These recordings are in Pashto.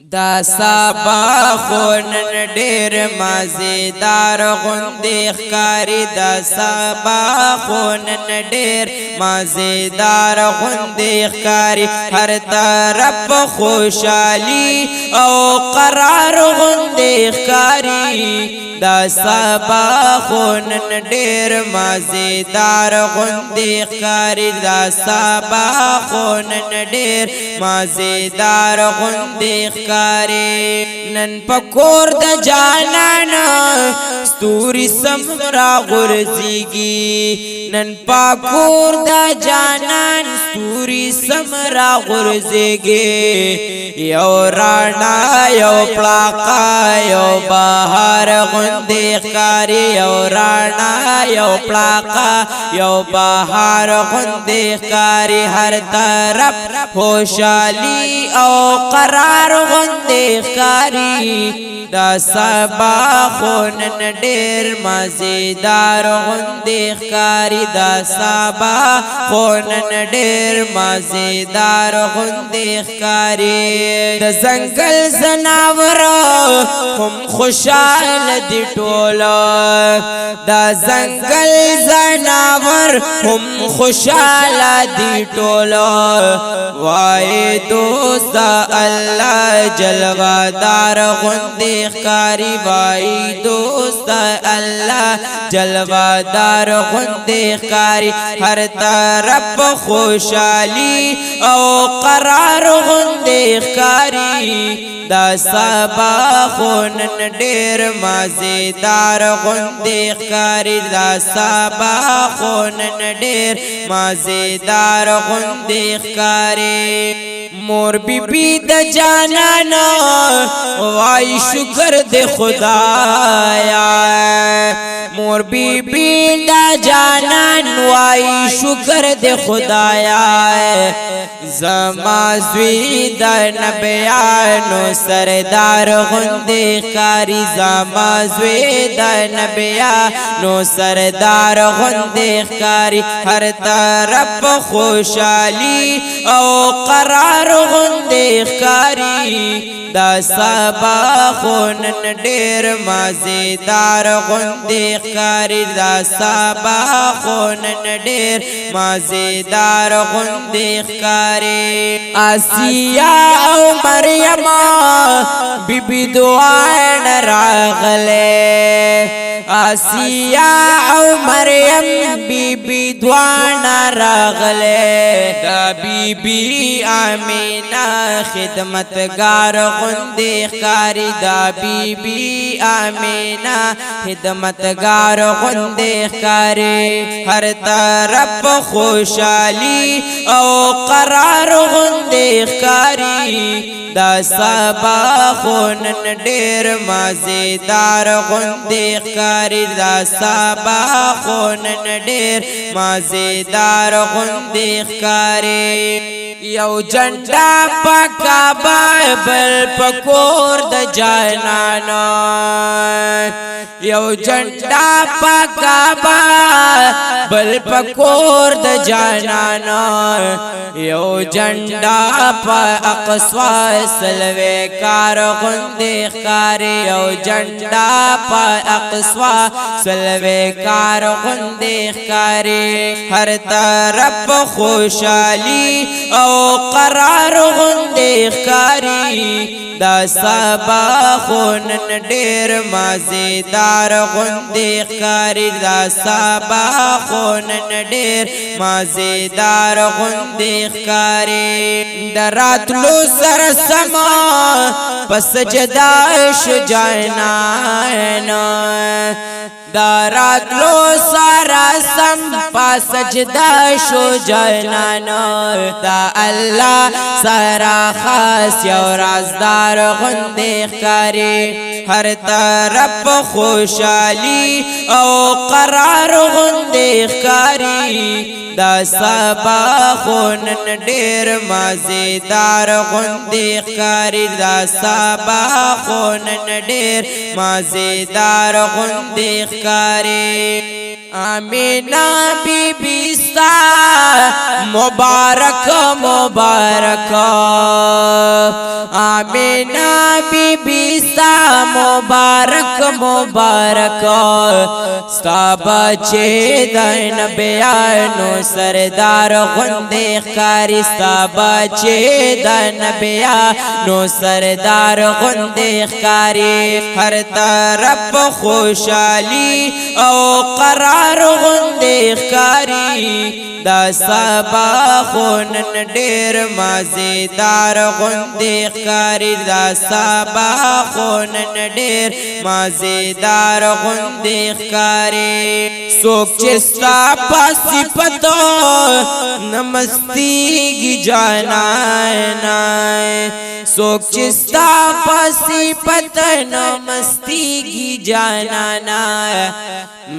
دا سبا خونن ډیر مزیدار غوندې ښکاري دا سبا خونن ډیر مزیدار غوندې ښکاري هر طرف خوشحالي او قرار غوندې ښکاري دا سبا خونن ډیر مزیدار غوندې ښکاري دا سبا خونن ډیر مزیدار غوندې نن پکور د جانان ستوري سمرا غرزيږي نن پکور د جانان ستوري سمرا غرزيږي یو رانا یو پلاقا یو بهار غوندې ښکاري یو رانا یو پلاقا یو بهار غوندې ښکاري هر طرف خوشحالي او قرار غوندې ښکاري دا سبا خونن ډیر مزیدار غوندې ښکاري دا سبا خونن ډیر مزیدار غوندې ښکاري د ځنګل زناور هم خوشاله دي ټوله دا ځنګل زناور هم خوشاله دي ټوله وای دوست الله جلوهدار غوندې ښکاري وای دوست الله جلوهدار غوندې ښکاري هر طرف خوشحالي او قرار غوندې ښکاري دا سبا خونن ډیر مزیدار غوندې ښکاري دا سبا خونن ډیر مزیدار غوندې ښکاري مور بی د جانانا وای شکر دے خدایا مور بی د جانان وای شکر دے خدایا زما زوی د نبیانو سردار غوندې ښکاري زما زوی د نبیانو سردار غوندې ښکاري هر طرف خوشحالي او قرار غوندې ښکاري دا سبا خونن ډیر مزیدار غوندې ښکاري دا سبا خونن ډیر مزیدار غوندې ښکاري آسیا او مریم بیبي دواړه راغله آسیا او مریم بیبي دواړه راغله دا بیبي آمینه خدمتگار غوندې ښکاري دا بیبي آمینه خدمتگار غوندې ښکاري هر طرف خوشحالي او قرار غوندې ښکاري دا سبا خونن ډیر مزیدار غوندې ښکاري دا سبا خونن ډیر مزیدار غوندې ښکاري یو جنډا پکا بل پکور د جانانا یو جنډا پکا بل پکور د جانانا یو جنډا په اقصا سلوي کار غوندې ښکاري یو جنډا په اقصا سلوي کار غوندې ښکاري هر طرف خوشحالي او قرار غوندې ښکاري دا سبا خونن ډیر مزیدار غوندې ښکاري دا سبا خونن ډیر مزیدار غوندې ښکاري د راتلو سره سما پس سجدا شجانا دا راتلو سره سم پس سجدا شو جانانا دا الله سره خاص یو رازدار غوندې ښکاري هر طرف خوشحالي او قرار غوندې ښکاري دا سبا خونن ډیر مزیدار غوندې ښکاري دا سبا خونن ډیر مزیدار غوندې ښکاري आमीना बीबी सा मुबारक मुबारक आमीना बीबी सा मुबारक मुबारक सा बच्चे दन बयानो सरदार गुंदे कारी सा बच्चे दन बयानो सरदार गुंदे कारी हर तरफ खुशहाली ओ करार गुंदे कारी दा सबा खुनन ढेर मजेदार गुंदे कारी दा सबा खुनन ढेर मजेदार गुंदे कारी सोच चिस्ता पासी पतो नमस्ती की जाना सोच चिस्ता पासी पतो नमस्ती की जाना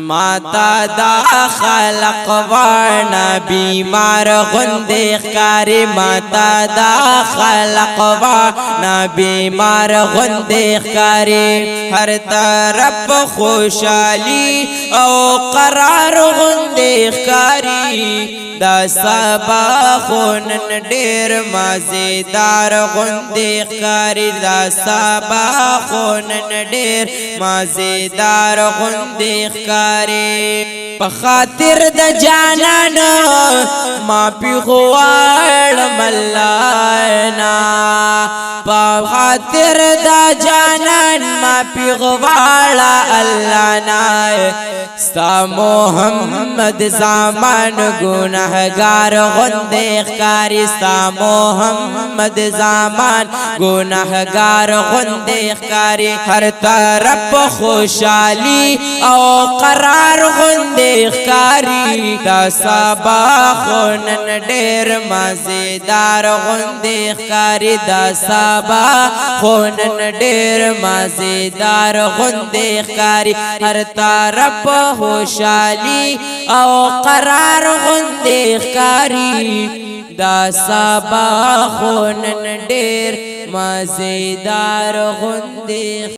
माता दा खलक वाना बीमार गुंदे कारी माता दा खलक वाना बीमार गुंदे कारी हर तरफ खुशहाली ओ करार गुंदे कारी दा सबा खुनन ढेर मजेदार गुंदे कारी दा सबा खुनन ढेर मजेदार गुंदे कारी पखातिर द जानन मापी खुआड़ मल्लाना पखातिर द जानन मापी खुआड़ा अल्लाना सा मोहम्मद ज़ामान गुनाहगार गुंदे कारी सा मोहम्मद ज़ामान गुनाहगार गुंदे कारी हर तरफ खुशहाली ओ करार गुंदे कारी दा सबा खुनन ढेर मजेदार गुंदे कारी दा सबा खुनन ढेर मजेदार गुंदे कारी हर तरफ खुशहाली ओ करार गुंदे कारी दा सबा खुनन ढेर मजेदार गुंदे